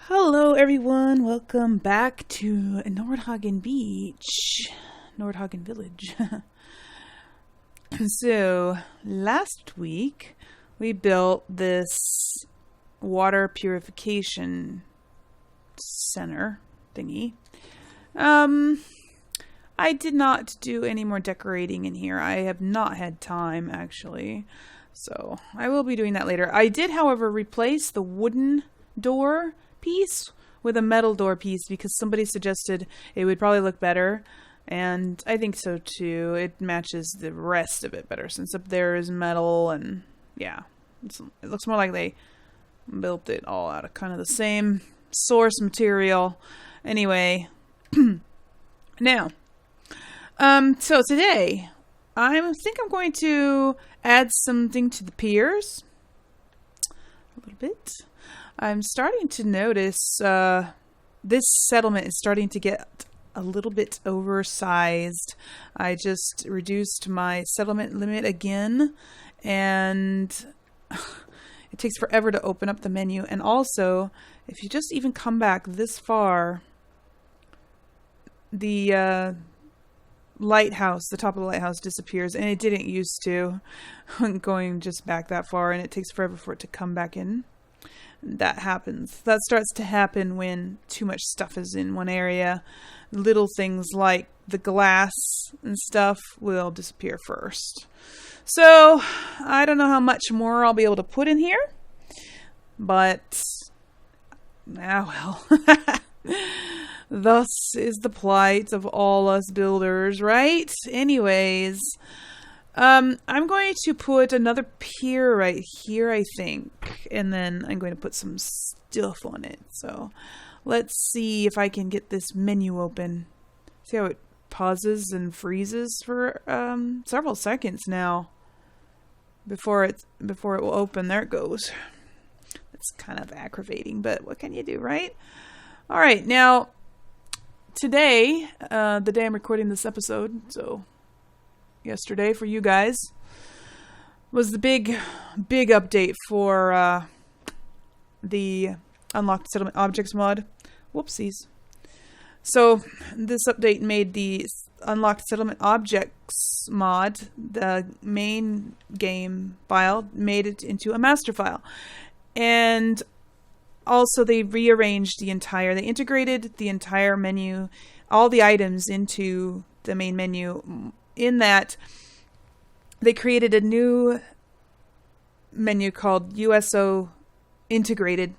Hello, everyone. Welcome back to Nordhagen Beach, Nordhagen Village. So, last week we built this water purification center thingy. I did not do any more decorating in here. I have not had time, actually. So, I will be doing that later. I did, however, replace the wooden door piece with a metal door piece because somebody suggested it would probably look better, and I think so too. It matches the rest of it better since up there is metal, and yeah, it looks more like they built it all out of kind of the same source material. Anyway, now, so today I think I'm going to add something to the piers a little bit. I'm starting to notice this settlement is starting to get a little bit oversized. I just reduced my settlement limit again, and it takes forever to open up the menu. And also, if you just even come back this far, the lighthouse, the top of the lighthouse disappears, and it didn't used to. Going just back that far, and it takes forever for it to come back in. That happens. That starts to happen when too much stuff is in one area. Little things like the glass and stuff will disappear first. So, I don't know how much more I'll be able to put in here. But, well. Thus is the plight of all us builders, right? Anyways, I'm going to put another pier right here, I think, and then I'm going to put some stuff on it. So let's see if I can get this menu open. See how it pauses and freezes for several seconds now before it will open. There it goes. It's kind of aggravating, but what can you do, right? All right, now today, the day I'm recording this episode, so yesterday for you guys, was the big update for the Unlocked Settlement Objects mod. Whoopsies. So this update made the Unlocked Settlement Objects mod, the main game file, made it into a master file. And also they rearranged they integrated the entire menu, all the items into the main menu. In that, they created a new menu called USO Integrated.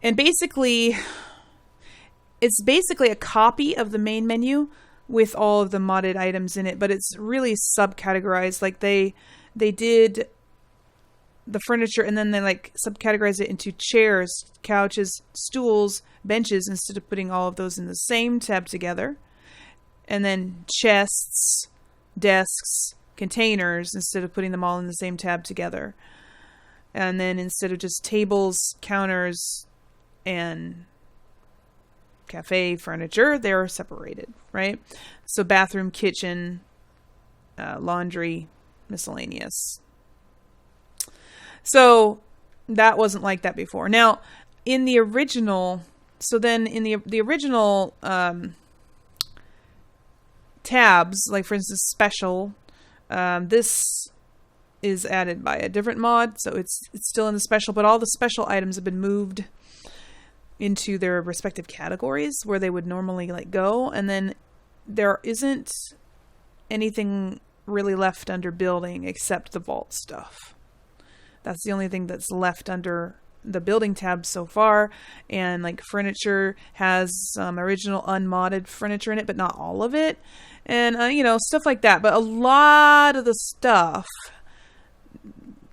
And basically, it's basically a copy of the main menu with all of the modded items in it, but it's really subcategorized. Like they did the furniture and then they like subcategorized it into chairs, couches, stools, benches, instead of putting all of those in the same tab together. And then chests, desks, containers, instead of putting them all in the same tab together. And then instead of just tables, counters, and cafe furniture, they're separated, right? So bathroom, kitchen, laundry, miscellaneous. So that wasn't like that before. Now, in the original, the original tabs, like for instance special, this is added by a different mod, so it's still in the special, but all the special items have been moved into their respective categories where they would normally like go, and then there isn't anything really left under building except the vault stuff. That's the only thing that's left under the building tab so far. And like furniture has some original unmodded furniture in it, but not all of it. And stuff like that. But a lot of the stuff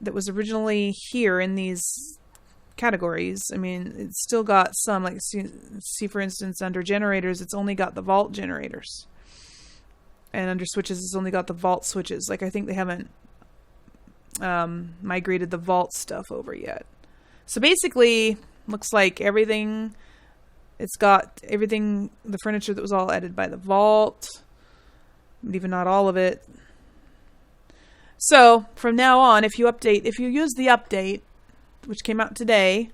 that was originally here in these categories, I mean, it's still got some, like see for instance under generators, it's only got the vault generators, and under switches it's only got the vault switches. Like I think they haven't migrated the vault stuff over yet. So basically, looks like everything, it's got everything, the furniture that was all added by the vault, but even not all of it. So from now on, if you use the update, which came out today,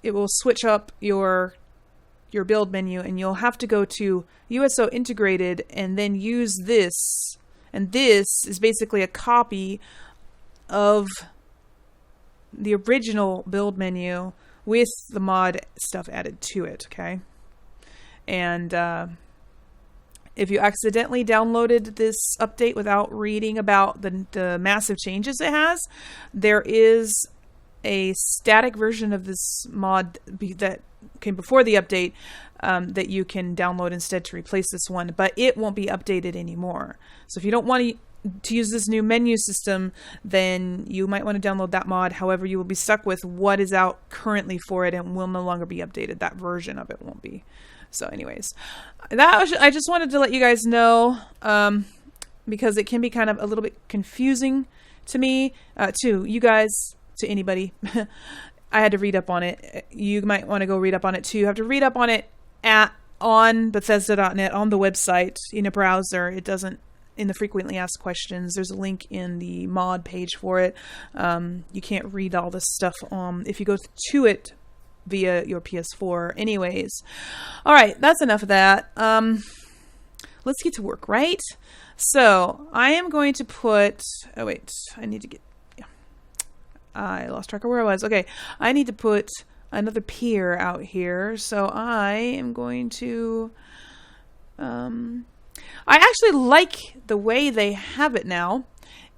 it will switch up your build menu, and you'll have to go to USO integrated and then use this. And this is basically a copy of the original build menu with the mod stuff added to it, okay? And if you accidentally downloaded this update without reading about the massive changes it has, there is a static version of this mod that came before the update that you can download instead to replace this one, but it won't be updated anymore. So if you don't want to use this new menu system, then you might want to download that mod. However, you will be stuck with what is out currently for it and will no longer be updated. That version of it won't be. So anyways, I just wanted to let you guys know, because it can be kind of a little bit confusing to me, to you guys, to anybody. I had to read up on it. You might want to go read up on it too. You have to read up on it on Bethesda.net on the website in a browser. It doesn't in the frequently asked questions. There's a link in the mod page for it. You can't read all this stuff if you go to it via your PS4. Anyways, all right, that's enough of that. Let's get to work, right? So I am going to put. Oh wait, I need to get. I lost track of where I was. Okay, I need to put another pier out here. So I am going to... I actually like the way they have it now.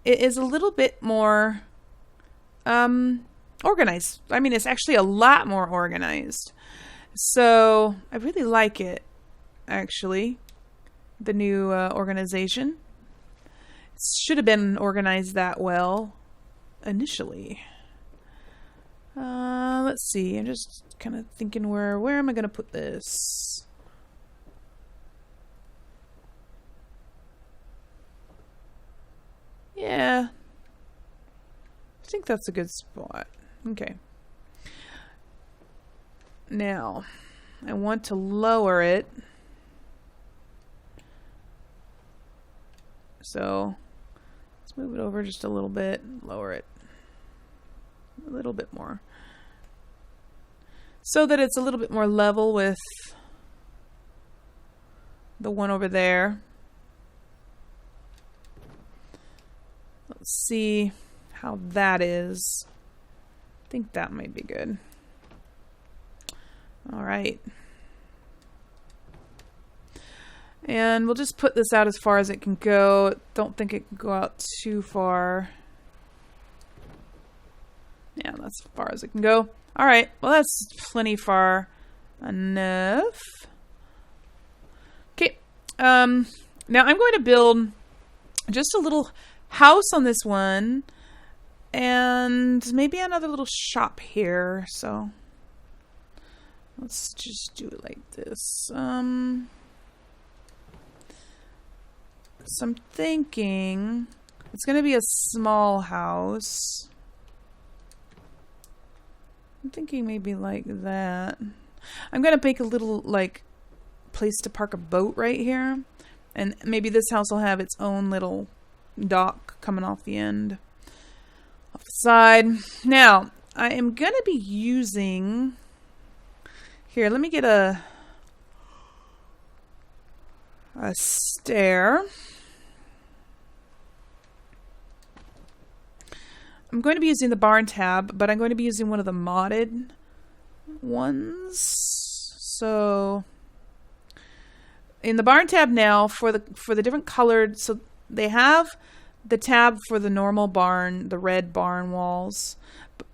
It is a little bit more organized. I mean, it's actually a lot more organized. So I really like it, actually. The new organization. It should have been organized that well initially. Let's see. I'm just kind of thinking where am I going to put this? Yeah. I think that's a good spot. Okay. Now, I want to lower it. So, let's move it over just a little bit, lower it a little bit more, so that it's a little bit more level with the one over there. Let's see how that is. I think that might be good. All right. And we'll just put this out as far as it can go. Don't think it can go out too far. Yeah, that's as far as it can go. All right. Well, that's plenty far enough. Okay. Now I'm going to build just a little house on this one, and maybe another little shop here. So let's just do it like this. So I'm thinking it's going to be a small house. I'm thinking maybe like that. I'm going to make a little like place to park a boat right here. And maybe this house will have its own little dock coming off the end, off the side. Now, I am going to be using... Here, let me get a stair. I'm going to be using the barn tab, but I'm going to be using one of the modded ones. So in the barn tab now, for the different colored, so they have the tab for the normal barn, the red barn walls.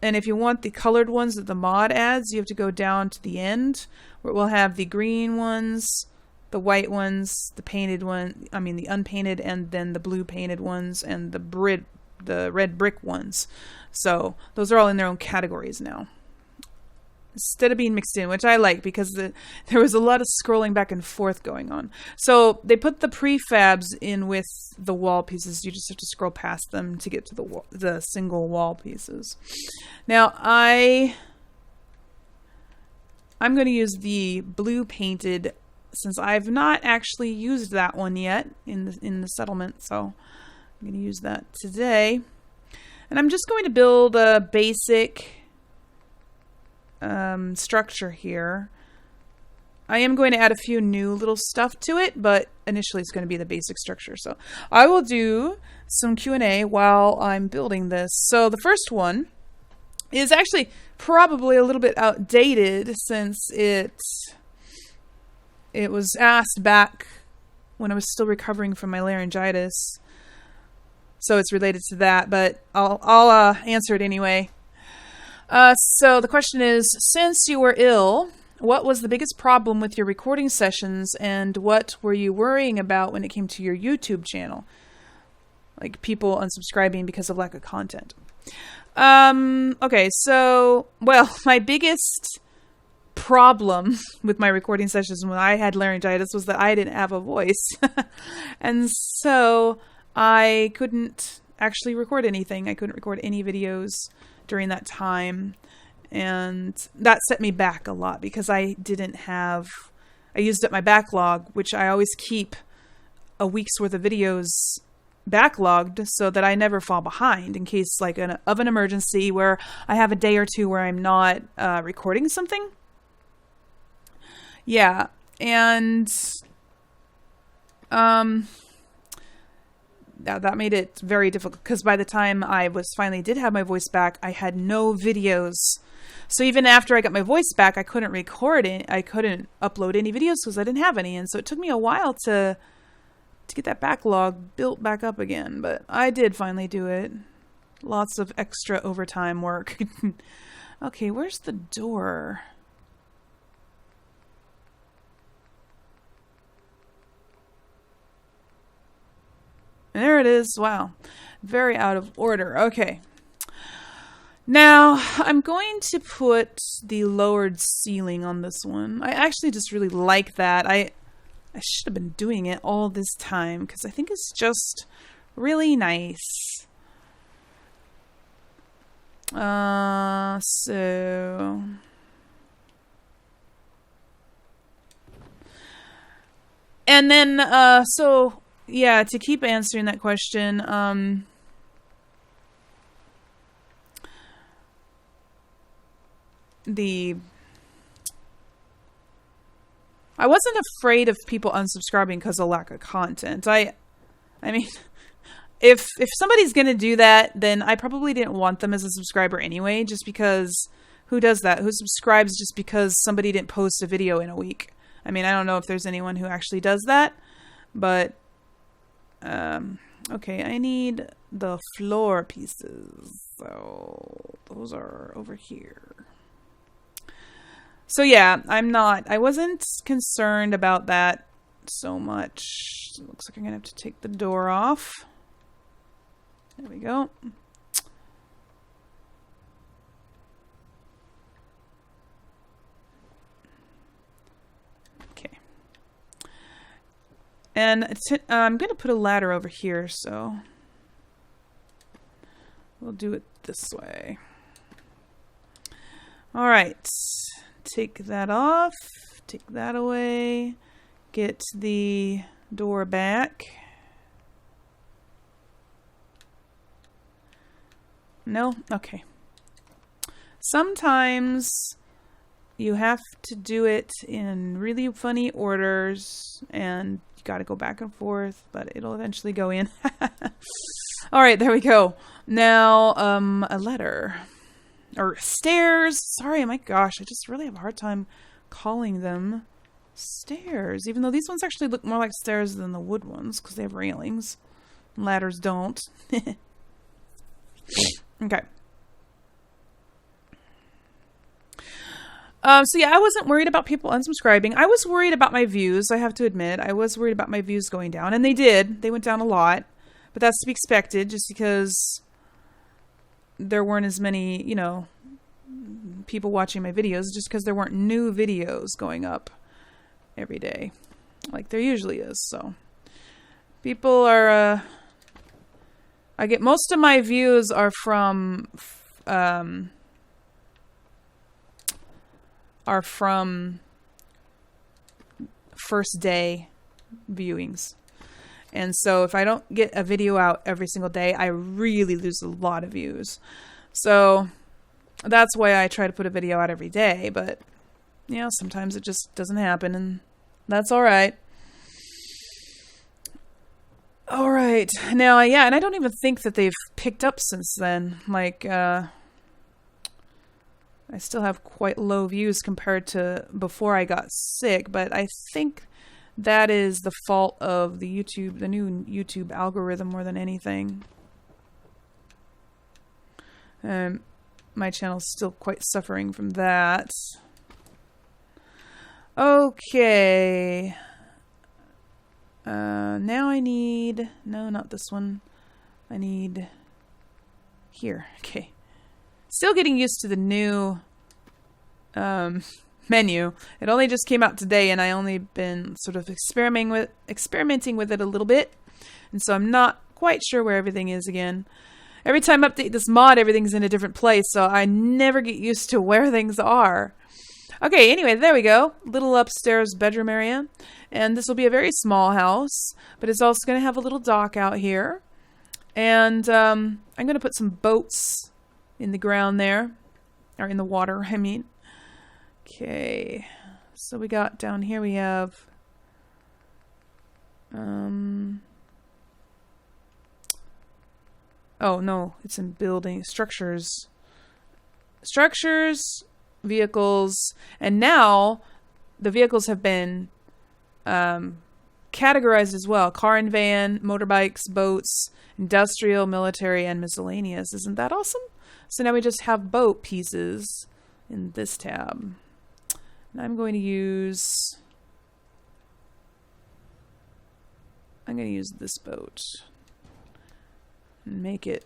And if you want the colored ones that the mod adds, you have to go down to the end, where it will have the green ones, the white ones, the painted one, I mean the unpainted, and then the blue painted ones, and the red brick ones. So those are all in their own categories now, instead of being mixed in, which I like, because there was a lot of scrolling back and forth going on. So they put the prefabs in with the wall pieces. You just have to scroll past them to get to the single wall pieces. Now I'm going to use the blue painted, since I've not actually used that one yet in the settlement. So I'm going to use that today. And I'm just going to build a basic structure here. I am going to add a few new little stuff to it, but initially it's going to be the basic structure. So I will do some Q&A while I'm building this. So the first one is actually probably a little bit outdated since it was asked back when I was still recovering from my laryngitis. So it's related to that, but I'll answer it anyway. So the question is, since you were ill, what was the biggest problem with your recording sessions, and what were you worrying about when it came to your YouTube channel? Like people unsubscribing because of lack of content. Okay, so, well, my biggest problem with my recording sessions when I had laryngitis was that I didn't have a voice. And so I couldn't actually record anything. I couldn't record any videos during that time. And that set me back a lot because I used up my backlog, which I always keep a week's worth of videos backlogged so that I never fall behind in case like of an emergency where I have a day or two where I'm not recording something. Yeah. And that made it very difficult because by the time I did have my voice back, I had no videos. So even after I got my voice back, I couldn't record it. I couldn't upload any videos because I didn't have any. And so it took me a while to get that backlog built back up again. But I did finally do it. Lots of extra overtime work. Okay, where's the door? There it is. Wow. Very out of order. Okay. Now, I'm going to put the lowered ceiling on this one. I actually just really like that. I should have been doing it all this time because I think it's just really nice. So... And then, so, yeah, to keep answering that question, I wasn't afraid of people unsubscribing because of lack of content. I mean, if somebody's going to do that, then I probably didn't want them as a subscriber anyway, just because who does that? Who subscribes just because somebody didn't post a video in a week? I mean, I don't know if there's anyone who actually does that, but okay, I need the floor pieces. So those are over here. So yeah, I wasn't concerned about that so much. So it looks like I'm going to have to take the door off. There we go. Okay. And I'm going to put a ladder over here, so we'll do it this way. All right. Take that off, take that away, get the door back. No? Okay. Sometimes you have to do it in really funny orders and you got to go back and forth, but it'll eventually go in. All right, there we go. Now, a letter. Or stairs. Sorry, my gosh, I just really have a hard time calling them stairs. Even though these ones actually look more like stairs than the wood ones because they have railings. Ladders don't. Okay. So yeah, I wasn't worried about people unsubscribing. I was worried about my views, I have to admit. I was worried about my views going down. And they did. They went down a lot. But that's to be expected just because there weren't as many, people watching my videos, just because there weren't new videos going up every day like there usually is. So people are I get most of my views are from first day viewings. And so if I don't get a video out every single day, I really lose a lot of views. So That's why I try to put a video out every day, but you know, sometimes it just doesn't happen, and that's all right. All right. Now, yeah, and I don't even think that they've picked up since then. Like, I still have quite low views compared to before I got sick, but I think that is the fault of the new YouTube algorithm more than anything. My channel's still quite suffering from that. Okay. Now I need... No, not this one. I need... Here. Okay. Still getting used to the new menu. It only just came out today, and I only been sort of experimenting with it a little bit. And so I'm not quite sure where everything is again. Every time I update this mod, everything's in a different place, so I never get used to where things are. Okay, anyway, there we go. Little upstairs bedroom area. And this will be a very small house, but it's also going to have a little dock out here. And I'm going to put some boats in the ground there. Or in the water, I mean. Okay. So we got down here, we have... Oh, no. It's in building. Structures. Structures... vehicles, and now the vehicles have been categorized as well. Car and van, motorbikes, boats, industrial, military, and miscellaneous. Isn't that awesome? So now we just have boat pieces in this tab. And I'm going to use this boat and make it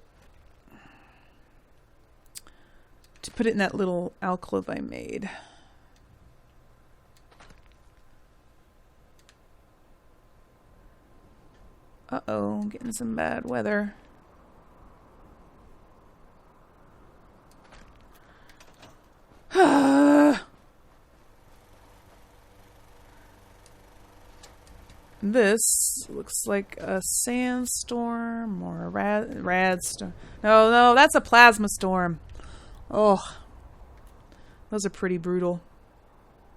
to put it in that little alcove I made. Uh-oh, getting some bad weather. This looks like a sandstorm or a rad storm. No, that's a plasma storm. Oh, those are pretty brutal.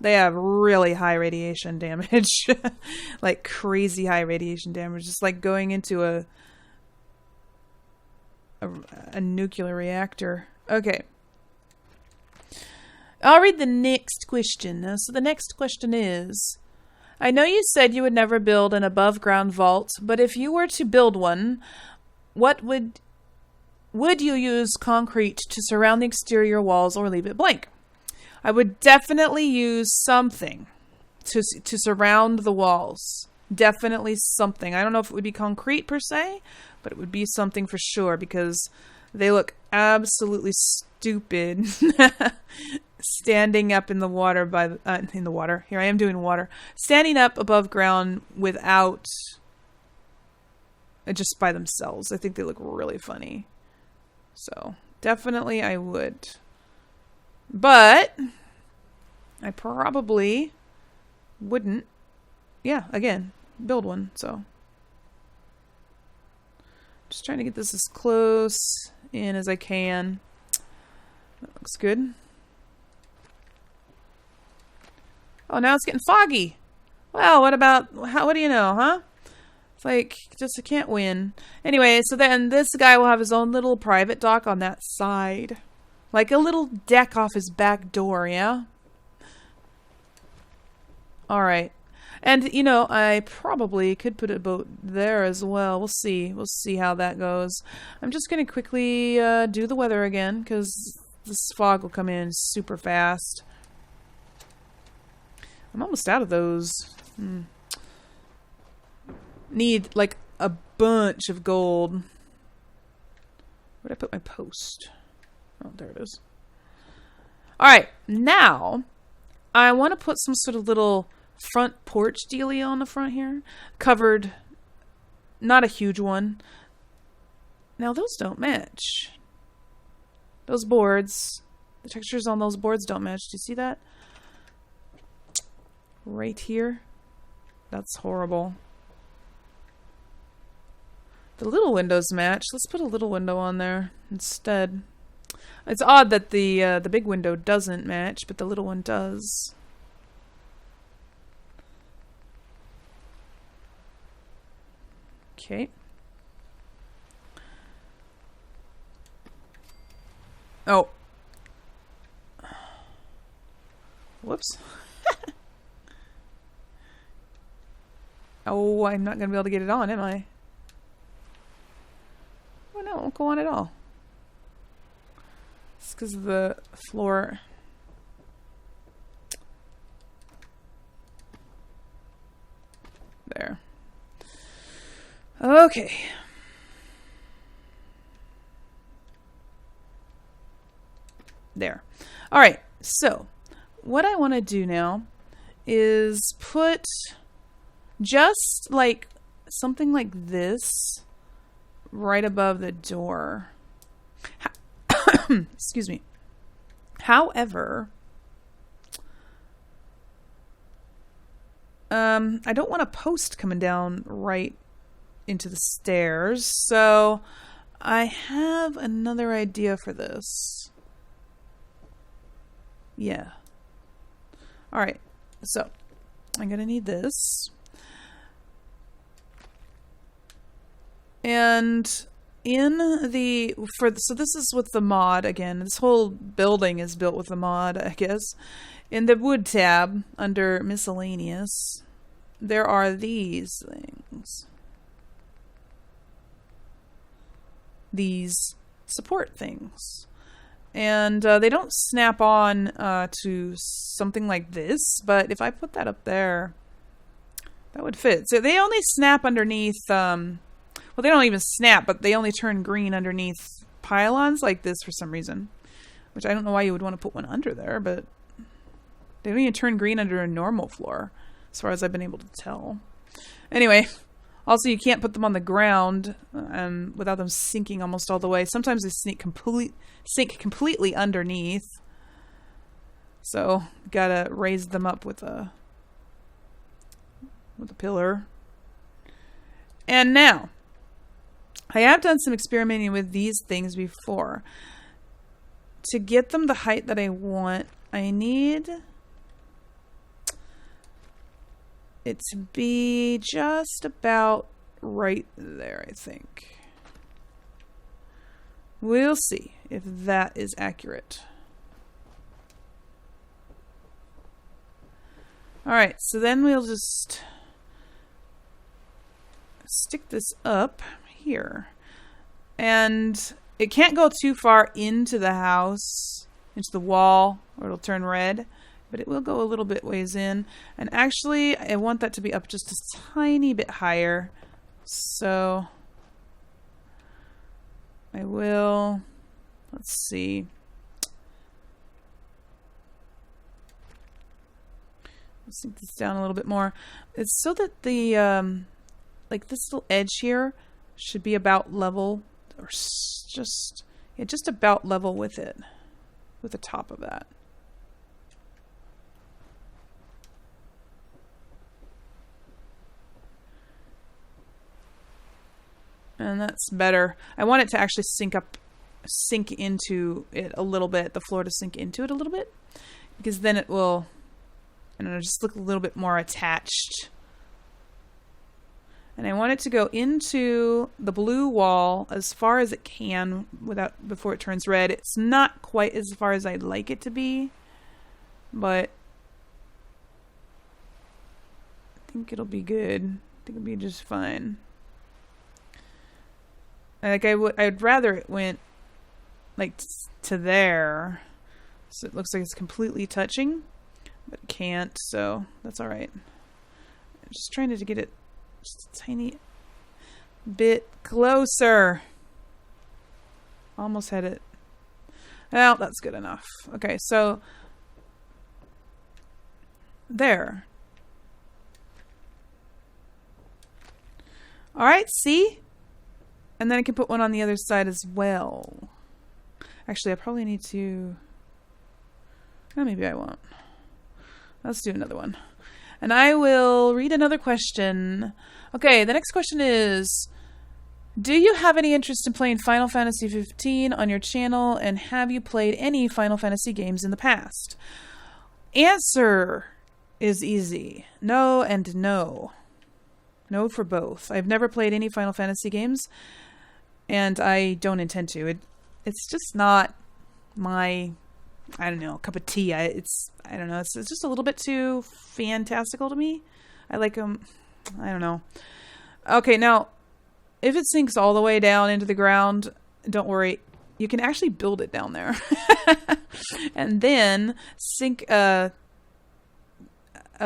They have really high radiation damage. Like crazy high radiation damage. Just like going into a nuclear reactor. Okay. I'll read the next question. So the next question is, I know you said you would never build an above ground vault, but if you were to build one, what would you use concrete to surround the exterior walls or leave it blank? I would definitely use something to surround the walls. Definitely something. I don't know if it would be concrete per se, but it would be something for sure because they look absolutely stupid standing up in the water in the water. Here I am doing water. Standing up above ground without just by themselves. I think they look really funny. So, definitely I would. But I probably wouldn't. Yeah, again, build one, so. Just trying to get this as close in as I can. That looks good. Oh, now it's getting foggy. Well, what do you know, huh? It's like, just I can't win. Anyway, so then this guy will have his own little private dock on that side. Like a little deck off his back door, yeah? Alright. And, you know, I probably could put a boat there as well. We'll see. We'll see how that goes. I'm just going to quickly do the weather again, because this fog will come in super fast. I'm almost out of those. Need, like, a bunch of gold. Where'd I put my post? Oh, there it is. Alright, now, I want to put some sort of little front porch dealie on the front here. Covered, not a huge one. Now, those don't match. Those boards, the textures on those boards don't match. Do you see that? Right here. That's horrible. The little windows match. Let's put a little window on there instead. It's odd that the big window doesn't match, but the little one does. Okay. Oh. Whoops. Oh, I'm not going to be able to get it on, am I? Oh no, it won't go on at all. It's because of the floor. There. Okay. There. All right. So, what I want to do now is put just like something like this right above the door. Excuse me. However, I don't want a post coming down right into the stairs, so I have another idea for this. Yeah. Alright, so I'm gonna need this. And so this is with the mod again. This whole building is built with the mod, I guess. In the wood tab under miscellaneous, there are these things. These support things. And they don't snap on to something like this, but if I put that up there, that would fit. So they only snap underneath, well, they don't even snap, but they only turn green underneath pylons like this for some reason. Which I don't know why you would want to put one under there, but they don't even turn green under a normal floor, as far as I've been able to tell. Anyway, also you can't put them on the ground without them sinking almost all the way. Sometimes they sink completely underneath. So, gotta raise them up with a pillar. And now, I have done some experimenting with these things before. To get them the height that I want, I need it to be just about right there, I think. We'll see if that is accurate. Alright, so then we'll just stick this up here. And it can't go too far into the house, into the wall, or it'll turn red. But it will go a little bit ways in. And actually, I want that to be up just a tiny bit higher. So I will, let's see. Let's sink this down a little bit more. It's so that the, like this little edge here should be about level, or just about level with it, with the top of that. And that's better. I want it to actually sink into it a little bit, the floor to sink into it a little bit, because then it will, I don't know, just look a little bit more attached. And I want it to go into the blue wall as far as it can before it turns red. It's not quite as far as I'd like it to be, but I think it'll be good. I think it'll be just fine. Like I'd rather it went like to there, so it looks like it's completely touching, but it can't. So that's all right. I'm just trying to get it just a tiny bit closer. Almost had it. Well, that's good enough. Okay, so there. All right, see? And then I can put one on the other side as well. Actually, I probably need to... Oh, maybe I won't. Let's do another one. And I will read another question. Okay, the next question is... Do you have any interest in playing Final Fantasy 15 on your channel, and have you played any Final Fantasy games in the past? Answer is easy. No and no. No for both. I've never played any Final Fantasy games, and I don't intend to. It's just not my, I don't know, cup of tea. I don't know. It's just a little bit too fantastical to me. I like them. I don't know. Okay, now, if it sinks all the way down into the ground, don't worry. You can actually build it down there. And then sink a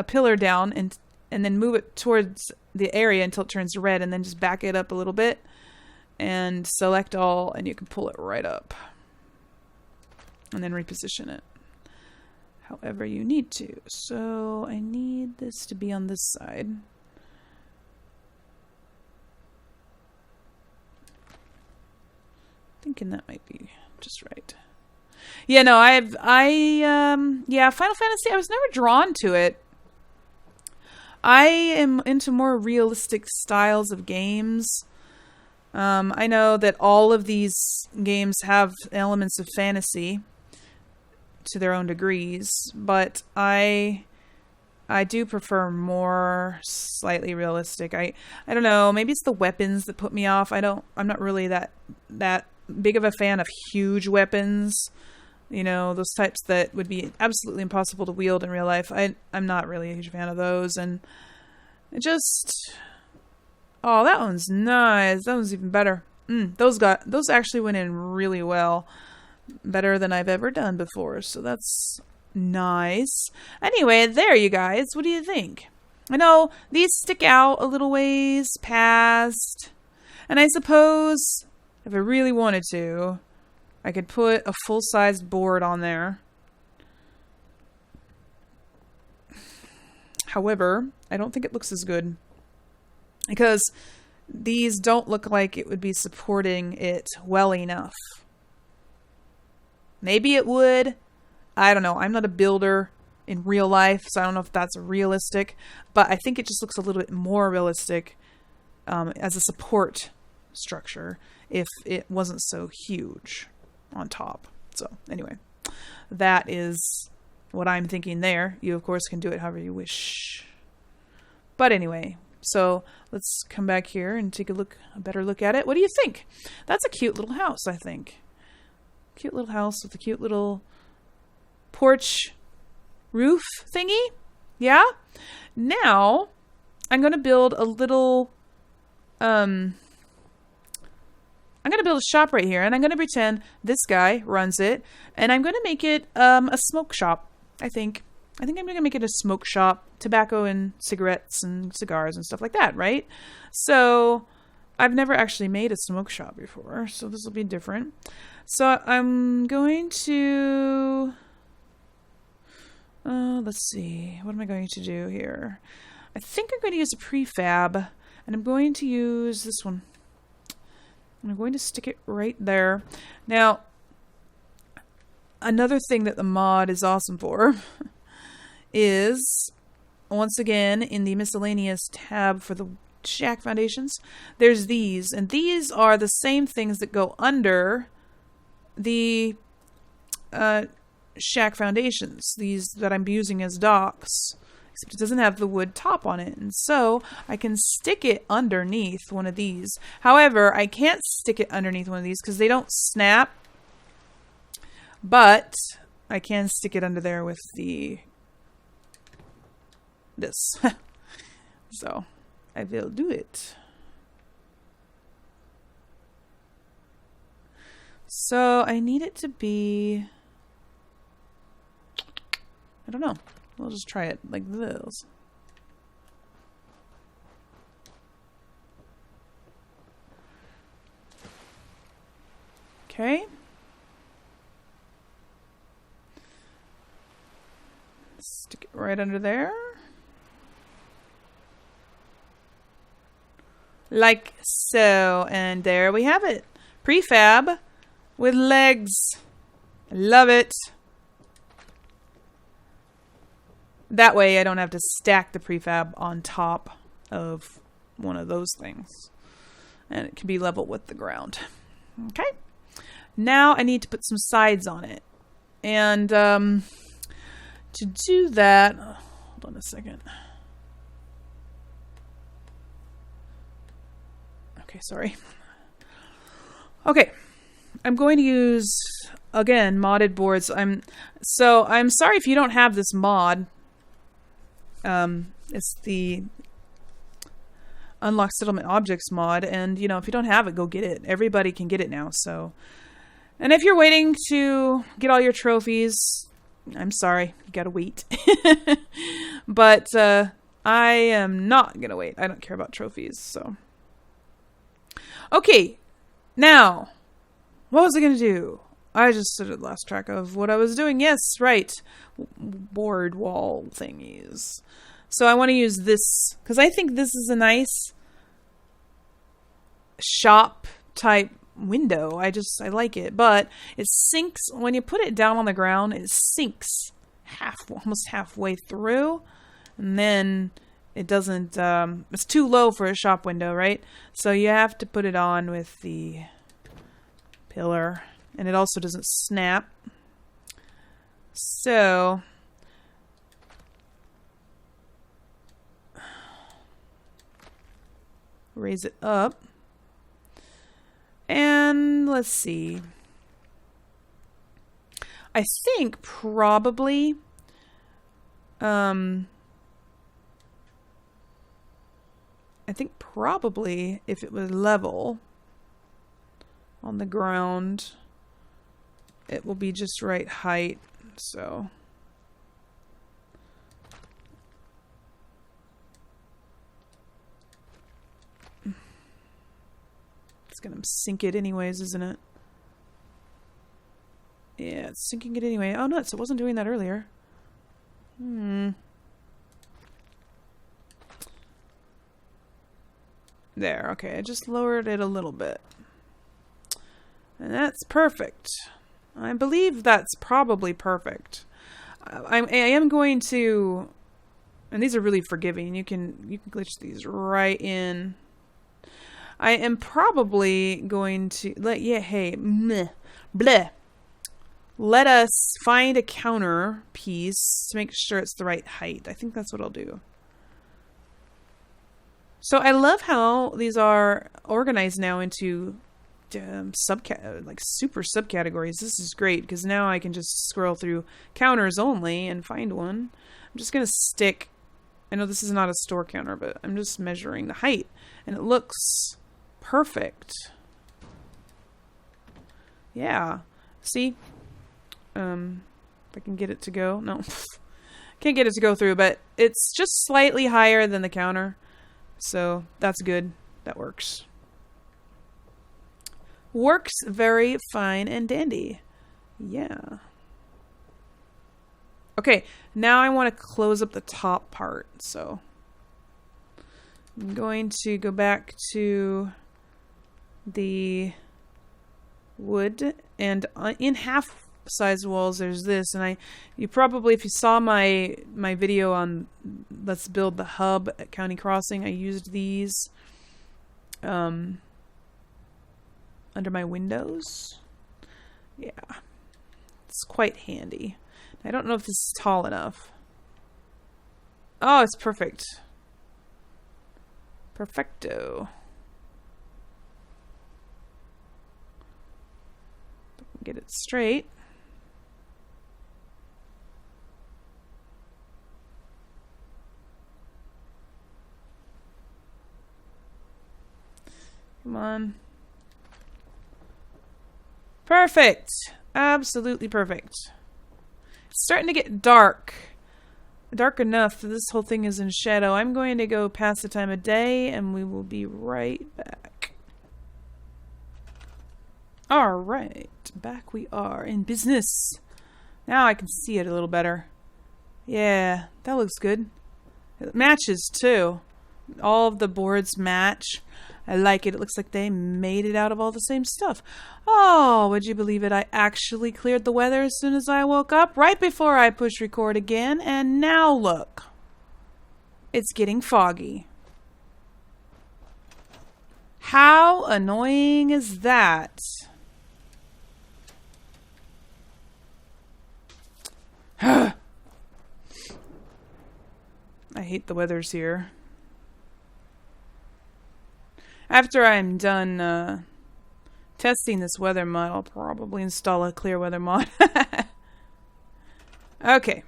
pillar down and then move it towards the area until it turns red, and then just back it up a little bit and select all, and you can pull it right up. And then reposition it however you need to. So I need this to be on this side. Thinking that might be just right. Yeah, no, yeah, Final Fantasy, I was never drawn to it. I am into more realistic styles of games. I know that all of these games have elements of fantasy to their own degrees, but I do prefer more slightly realistic. I don't know, maybe it's the weapons that put me off. I'm not really that big of a fan of huge weapons. You know, those types that would be absolutely impossible to wield in real life. I'm not really a huge fan of those, and it just... Oh, that one's nice. That one's even better. Those actually went in really well. Better than I've ever done before, so that's nice. Anyway, there you guys. What do you think? I know these stick out a little ways past, and I suppose if I really wanted to, I could put a full-sized board on there. However, I don't think it looks as good, because these don't look like it would be supporting it well enough. Maybe it would. I don't know. I'm not a builder in real life, so I don't know if that's realistic, but I think it just looks a little bit more realistic as a support structure if it wasn't so huge on top. So anyway, that is what I'm thinking there. You, of course, can do it however you wish. But anyway, so let's come back here and take a better look at it. What do you think? That's a cute little house, I think. Cute little house with a cute little porch roof thingy. Yeah? Now, I'm going to build a little... I'm going to build a shop right here, and I'm going to pretend this guy runs it, and I'm going to make it a smoke shop, I think. I think I'm going to make it a smoke shop, tobacco and cigarettes and cigars and stuff like that, right? So I've never actually made a smoke shop before, so this will be different. So I'm going to... let's see. What am I going to do here? I think I'm going to use a prefab, and I'm going to use this one. I'm going to stick it right there. Now, another thing that the mod is awesome for is, once again, in the miscellaneous tab for the shack foundations, there's these. And these are the same things that go under the shack foundations. These that I'm using as docks. Except it doesn't have the wood top on it, and so I can stick it underneath one of these. However, I can't stick it underneath one of these because they don't snap, but I can stick it under there with this. So I will do it. So I need it to be, I don't know. We'll just try it like this. Okay. Stick it right under there. Like so. And there we have it. Prefab with legs. I love it. That way I don't have to stack the prefab on top of one of those things. and it can be level with the ground. Okay. Now I need to put some sides on it. And to do that, hold on a second. Okay, sorry. Okay, I'm going to use, again, modded boards. I'm sorry if you don't have this mod. It's the Unlock Settlement Objects mod, and you know, if you don't have it, go get it. Everybody can get it now. So, and if you're waiting to get all your trophies, I'm sorry, you gotta wait. But I am not gonna wait. I don't care about trophies. So, okay, now what was I gonna do? I just lost track of what I was doing. Yes, right, board wall thingies. So I want to use this because I think this is a nice shop type window. I like it, but it sinks when you put it down on the ground. It sinks almost halfway through, and then it doesn't. It's too low for a shop window, right? So you have to put it on with the pillar, and it also doesn't snap. So raise it up. And let's see. I think probably if it was level on the ground, it will be just right height. So it's gonna sink it anyways, isn't it? Yeah, it's sinking it anyway. Oh, nuts, it wasn't doing that earlier. There, okay, I just lowered it a little bit. And that's perfect. I believe that's probably perfect. I am going to, and these are really forgiving. You can glitch these right in. I am probably going to let us find a counter piece to make sure it's the right height. I think that's what I'll do. So I love how these are organized now into super subcategories. This is great because now I can just scroll through counters only and find one. I'm just gonna stick. I know this is not a store counter, but I'm just measuring the height, and it looks perfect. Yeah. See? If I can get it to go. No. Can't get it to go through, but it's just slightly higher than the counter. So that's good. That works. Works very fine and dandy. Yeah. Okay, now I want to close up the top part. So I'm going to go back to the wood, and in half size walls there's this, and you probably, if you saw my video on let's build the hub at County Crossing, I used these under my windows. Yeah, it's quite handy. I don't know if this is tall enough. Oh, it's perfect. Perfecto. Get it straight. Come on. Perfect. Absolutely perfect. It's starting to get dark. Dark enough that this whole thing is in shadow. I'm going to go past the time of day, and we will be right back. Alright, back we are in business. Now I can see it a little better. Yeah, that looks good. It matches too. All of the boards match. I like it. It looks like they made it out of all the same stuff. Oh, would you believe it? I actually cleared the weather as soon as I woke up, right before I push record again, and now look. It's getting foggy. How annoying is that? I hate the weathers here. After I'm done testing this weather mod, I'll probably install a clear weather mod. Okay.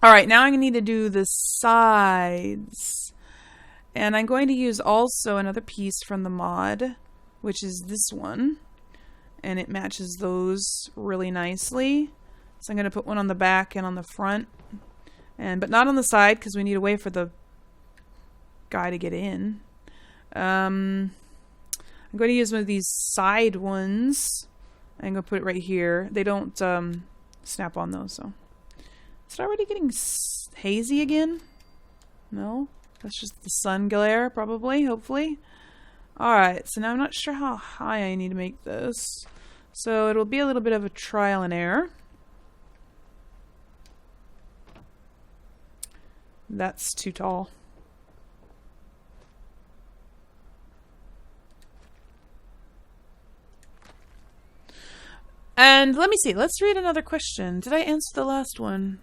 Alright, now I'm going to need to do the sides. And I'm going to use also another piece from the mod, which is this one. And it matches those really nicely. So I'm going to put one on the back and on the front. But not on the side, because we need a way for the guy to get in. I'm going to use one of these side ones. I'm going to put it right here. They don't snap on those, so. Is it already getting hazy again? No? That's just the sun glare, probably, hopefully. Alright, so now I'm not sure how high I need to make this. So it'll be a little bit of a trial and error. That's too tall. And let me see. Let's read another question. Did I answer the last one?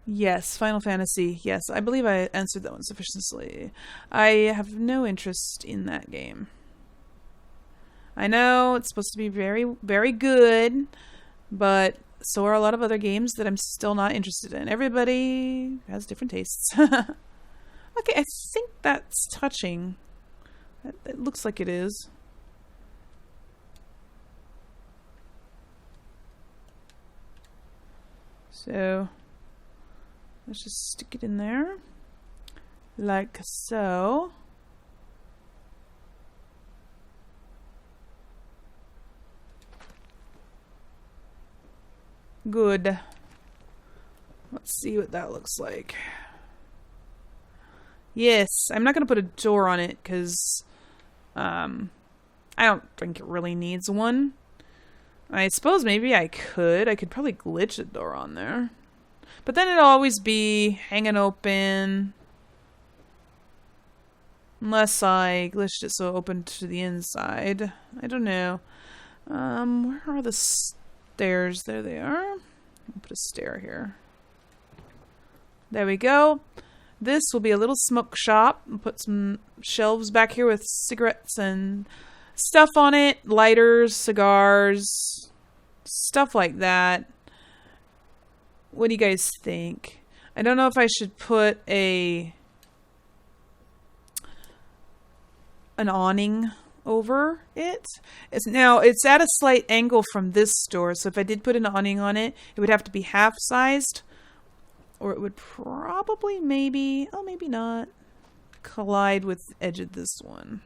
Yes, Final Fantasy. Yes, I believe I answered that one sufficiently. I have no interest in that game. I know it's supposed to be very, very good, but so are a lot of other games that I'm still not interested in. Everybody has different tastes. Okay, I think that's touching. It looks like it is. So let's just stick it in there, like so. Good. Let's see what that looks like. Yes, I'm not going to put a door on it because I don't think it really needs one. I suppose maybe I could. I could probably glitch a door on there. But then it'll always be hanging open. Unless I glitched it so it opened to the inside. I don't know. Where are the stairs? There they are. I'll put a stair here. There we go. This will be a little smoke shop. I'll put some shelves back here with cigarettes and stuff on it. Lighters, cigars, stuff like that. What do you guys think? I don't know if I should put an awning over it. It's at a slight angle from this door, so if I did put an awning on it, it would have to be half-sized, or it would probably maybe not, collide with the edge of this one.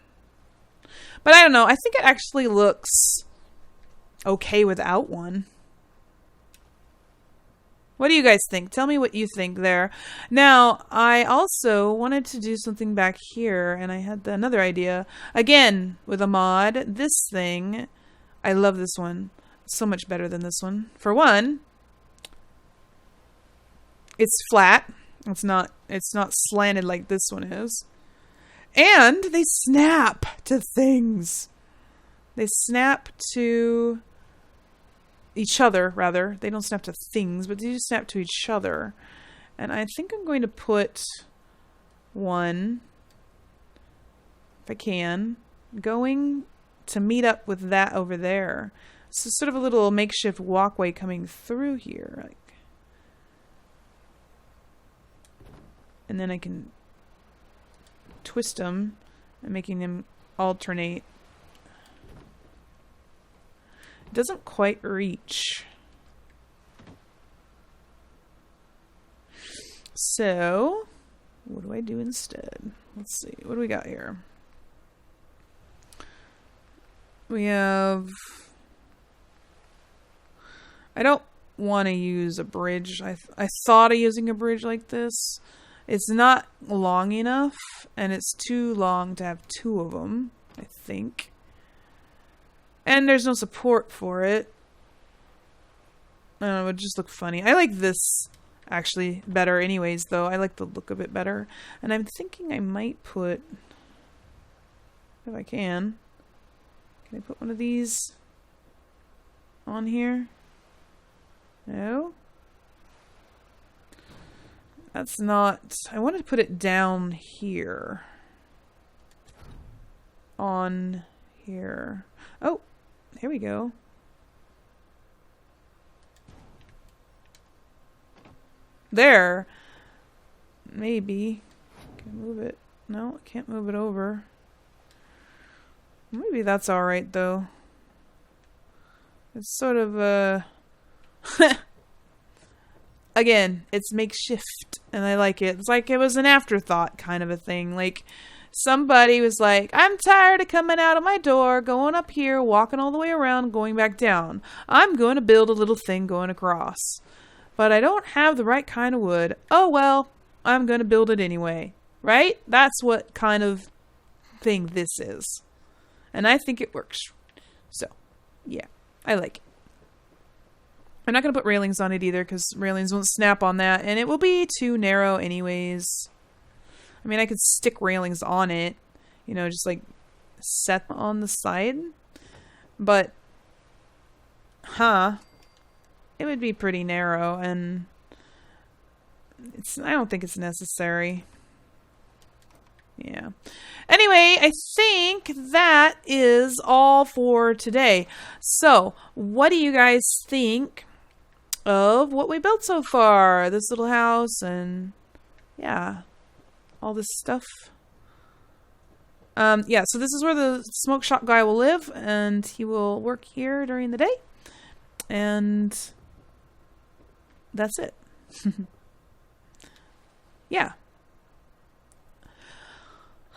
But I don't know. I think it actually looks okay without one. What do you guys think? Tell me what you think there. Now, I also wanted to do something back here, and I had another idea. Again, with a mod. This thing, I love this one. So much better than this one. For one, it's flat. It's not slanted like this one is. And they snap to things. They snap to each other, rather. They don't snap to things, but they do snap to each other. And I think I'm going to put one, if I can, going to meet up with that over there. So sort of a little makeshift walkway coming through here. And then I can twist them and making them alternate. It doesn't quite reach. So, what do I do instead? Let's see. What do we got here? We have... I don't want to use a bridge. I thought of using a bridge like this. It's not long enough, and it's too long to have two of them, I think. And there's no support for it. I don't know, it would just look funny. I like this actually better anyways, though. I like the look of it better. And I'm thinking I might put If I can. Can I put one of these on here? No? That's not... I wanted to put it down here. On here. Oh! Here we go. There! Maybe. Can I move it? No, I can't move it over. Maybe that's alright, though. It's sort of, again, it's makeshift, and I like it. It's like it was an afterthought kind of a thing. Like, somebody was like, I'm tired of coming out of my door, going up here, walking all the way around, going back down. I'm going to build a little thing going across. But I don't have the right kind of wood. Oh, well, I'm going to build it anyway. Right? That's what kind of thing this is. And I think it works. So, yeah. I like it. I'm not going to put railings on it either, because railings won't snap on that, and it will be too narrow anyways. I mean, I could stick railings on it, you know, just like set on the side, but, it would be pretty narrow, and I don't think it's necessary. Yeah. Anyway, I think that is all for today. So, what do you guys think of what we built so far? This little house and, yeah, all this stuff. Yeah, so this is where the smoke shop guy will live, and he will work here during the day. And that's it. Yeah.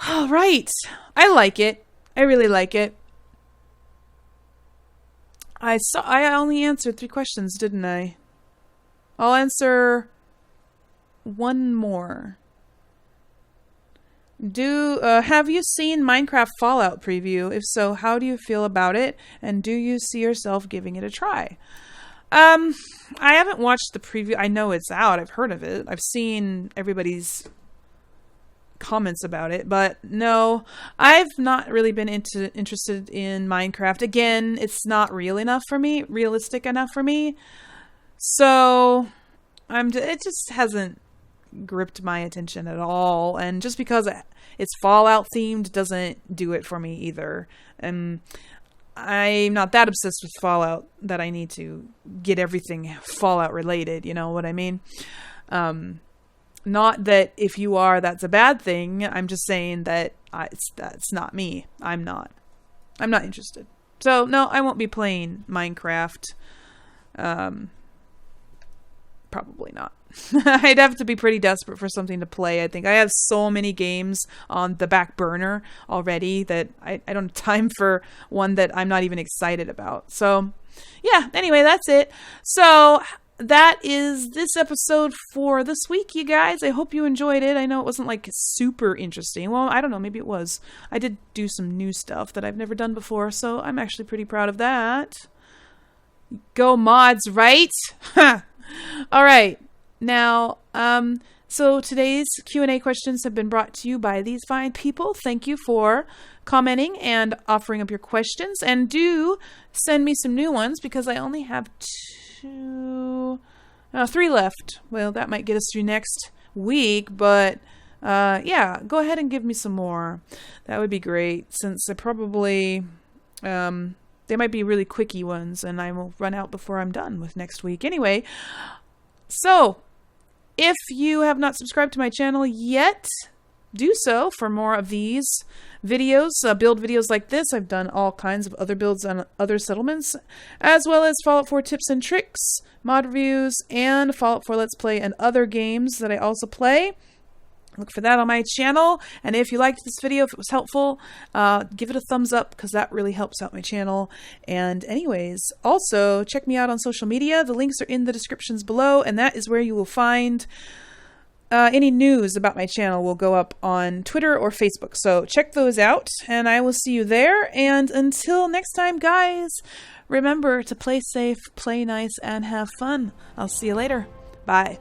All right. I like it. I really like it. I only answered 3 questions, didn't I? I'll answer one more. Have you seen Minecraft Fallout preview? If so, how do you feel about it? And do you see yourself giving it a try? I haven't watched the preview. I know it's out. I've heard of it. I've seen everybody's comments about it, but no, I've not really been interested in Minecraft. Again, it's not realistic enough for me. So it just hasn't gripped my attention at all. And just because it's Fallout themed doesn't do it for me either. And I'm not that obsessed with Fallout that I need to get everything Fallout related. You know what I mean? Not that if you are, that's a bad thing. I'm just saying that that's not me. I'm not interested. So no, I won't be playing Minecraft. Probably not. I'd have to be pretty desperate for something to play, I think. I have so many games on the back burner already that I don't have time for one that I'm not even excited about. So, yeah, anyway, that's it. So, that is this episode for this week, you guys. I hope you enjoyed it. I know it wasn't, like, super interesting. Well, I don't know. Maybe it was. I did do some new stuff that I've never done before, so I'm actually pretty proud of that. Go mods, right? All right. Now, so today's Q&A questions have been brought to you by these fine people. Thank you for commenting and offering up your questions. And do send me some new ones because I only have 3 left. Well, that might get us through next week, but yeah, go ahead and give me some more. That would be great, since I probably... they might be really quickie ones, and I will run out before I'm done with next week. Anyway, so if you have not subscribed to my channel yet, do so for more of these videos, build videos like this. I've done all kinds of other builds on other settlements, as well as Fallout 4 tips and tricks, mod reviews, and Fallout 4 Let's Play and other games that I also play. Look for that on my channel. And if you liked this video, if it was helpful, give it a thumbs up because that really helps out my channel. And anyways, also check me out on social media. The links are in the descriptions below, and that is where you will find any news about my channel will go up on Twitter or Facebook. So check those out, and I will see you there. And until next time, guys, remember to play safe, play nice, and have fun. I'll see you later. Bye.